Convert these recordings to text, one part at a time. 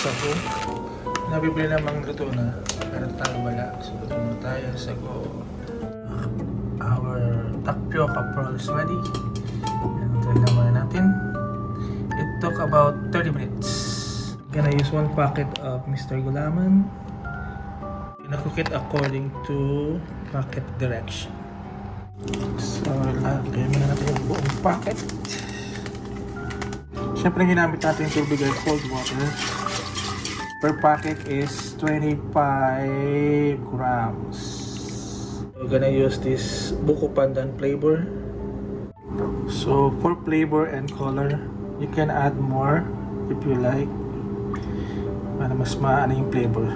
sago. Nabibili namang luto na. Pero tayo wala. So, luto muna tayo sa sago. Our tapioca pearl is ready. And try na muna natin. It took about 30 minutes. Gonna use 1 packet of Mr. Gulaman. Gonna cook it according to packet direction. So, lagay muna natin yung buong packet. Siyempre, ginamit natin yung tubig ay cold water. Per packet is 25 grams. We're gonna use this Buko Pandan flavor. So, for flavor and color, you can add more if you like. Para mas maano yung flavor.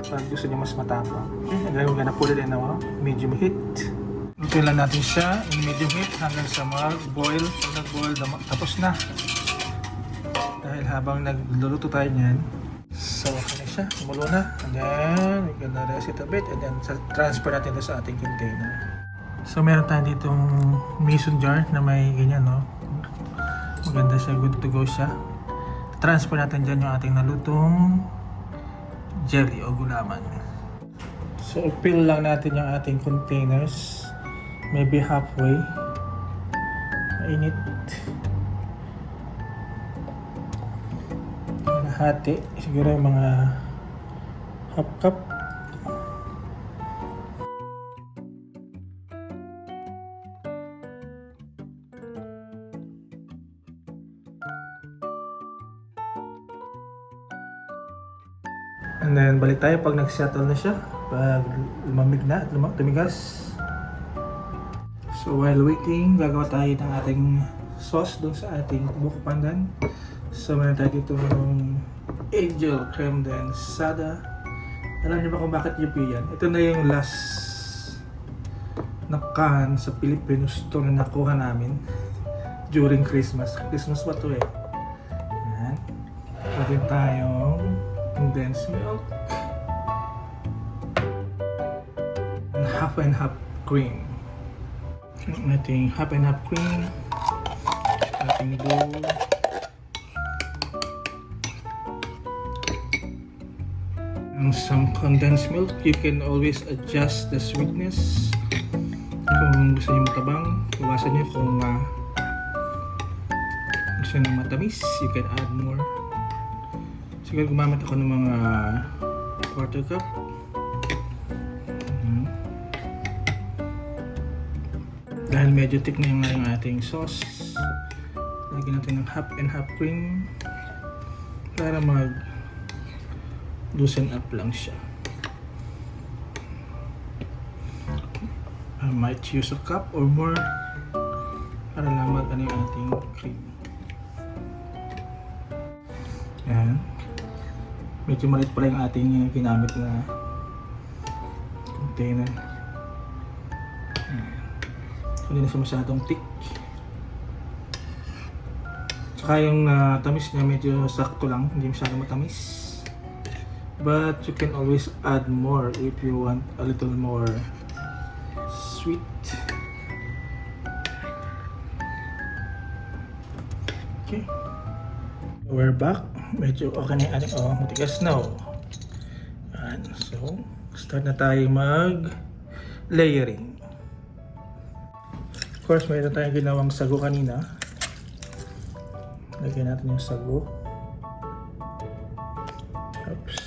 Pag gusto niyo mas matapang. Okay, again, we're gonna put it in a medium heat. Lutuin lang natin siya in medium heat hanggang sa mag-boil. Pag nag-boil, tapos na. Dahil habang nagluluto tayo niyan, so okay na siya, kumulo na. And then, we're gonna rest it a bit and then transfer natin ito sa ating container. So meron tayo ditong mason jar na may ganyan, no? Maganda siya, good to go siya. Transfer natin dyan yung ating nalutong jelly o gulaman. So, fill lang natin yung ating containers. Maybe halfway. Mainit. Hati. Siguro yung mga half cup. And then, balik tayo pag nag-settle na siya. Pag lumamig na at tumigas. So, while waiting, gagawa tayo ng ating sauce doon sa ating buko pandan. So, meron tayo dito ng Angel Creme Densada. Alam niyo ba kung bakit UP yan? Ito na yung last na can sa Filipino store na nakuha namin during Christmas. Christmas pa to eh. Ayan. Pwede tayong condensed milk and half cream. Ating half and half cream, ating bowl, and some condensed milk. You can always adjust the sweetness. Kung gusto niyo matabang, iwasan niyo. Kung gusto niyo matamis, you can add more. Siguro gumamit ako ng mga quarter cup. Dahil medyo thick na yung ating sauce, lagyan natin ng half and half cream para mag loosen up lang siya. I might use a cup or more para lang mag ano yung ating cream. Yan. Medyo maliit pala yung ating ginamit na container. Hindi na siya masyadong thick. Saka yung tamis niya medyo sakto lang, hindi masyadong matamis. But you can always add more if you want a little more sweet. Okay. We're back. Medyo okay na yung ating, matigas na And so, start na tayo mag layering. Of course, mayroon tayong ginawang sago kanina. Lagyan natin yung sago. Oops.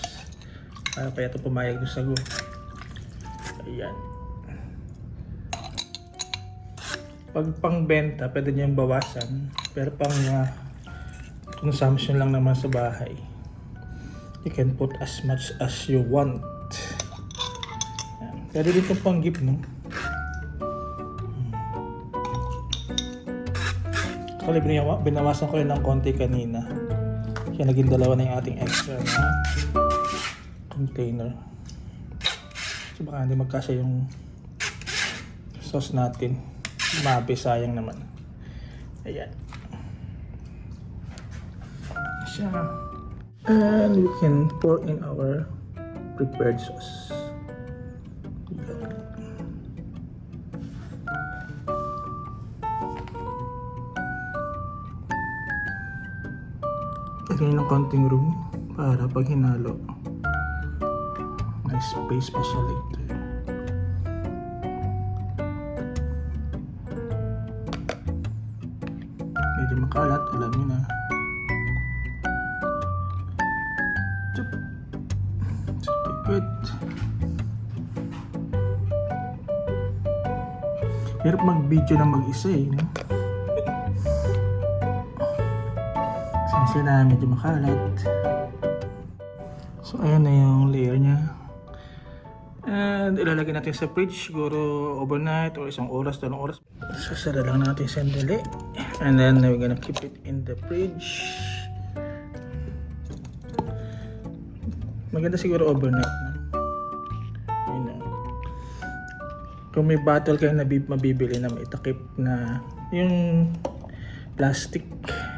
Para pa ito pumayag yung sago. Ayan. Pag pangbenta, pwede niyang bawasan. Pero pang consumption lang naman sa bahay, you can put as much as you want. Ayan. Pwede dito pang gift, no? Actually, binawasan ko rin ng konti kanina. Kaya naging dalawa na yung ating extra na container. So baka hindi magkasya yung sauce natin. Mabe, sayang naman. Ayan. Siya. And we can pour in our prepared sauce. lagyan ng konting room para pag hinalo may space pa siya later. Medyo makalat, alam niyo na. Chup. Good. Hirap mag-video na mag-isa eh, no? Since na medyo makalat. So ayan na yung layer niya. And ilalagay natin sa fridge siguro overnight or isang oras, 2 oras. Sasara lang natin sandali. And then we're gonna keep it in the fridge. Maganda siguro overnight, no? Ayun na. Kung may bottle kayo na mabibili na may takip na yung plastic,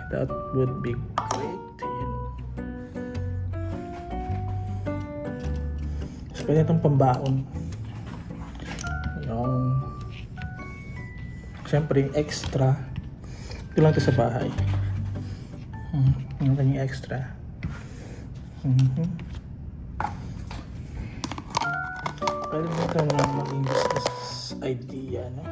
that would be great. Ayun. So, pwede itong pambaon. Yung siyempre yung extra ito lang ito sa bahay. Yung kanyang extra. Pwede mo ito na maging business idea, no?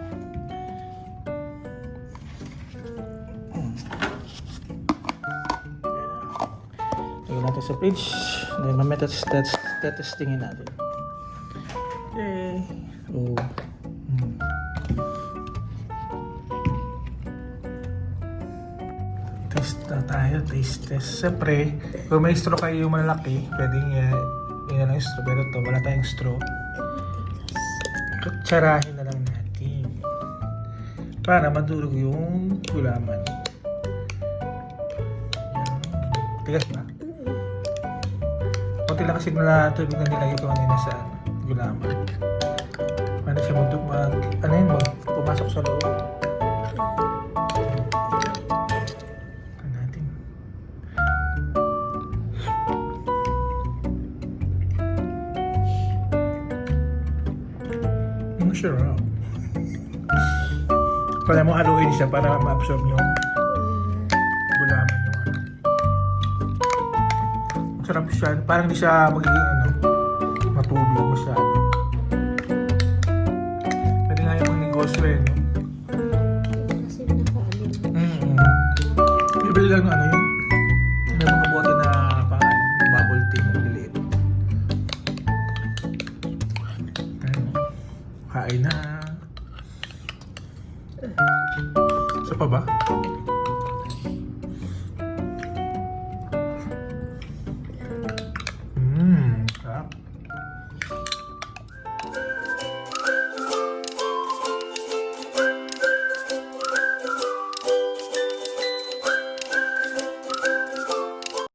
Lagyan natin sa fridge. Then mamaya testingin natin. Okay. Oh. Taste na tayo. Taste test. Siyempre, kung may straw kayo yung malalaki, pwedeng yun na lang yung straw. Pero ito, wala tayong straw. Kutsarahin na lang natin para madurog yung gulaman. Tigas ba? Kunti lang kasi na tubig na nilagay ko kanina sa gulaman. Paano siya pumasok sa loob. Natin. Masarap. Kaya mo haluin siya para ma-absorb yung gulaman yung ano. Masarap siya. Parang di siya magiging matubig masyado. Pwede nga yung negosyo eh, no? Kasi nakaalim. Bibili lang yun. May mga bote na bubble tea na biliit. Kain na. Isa pa ba?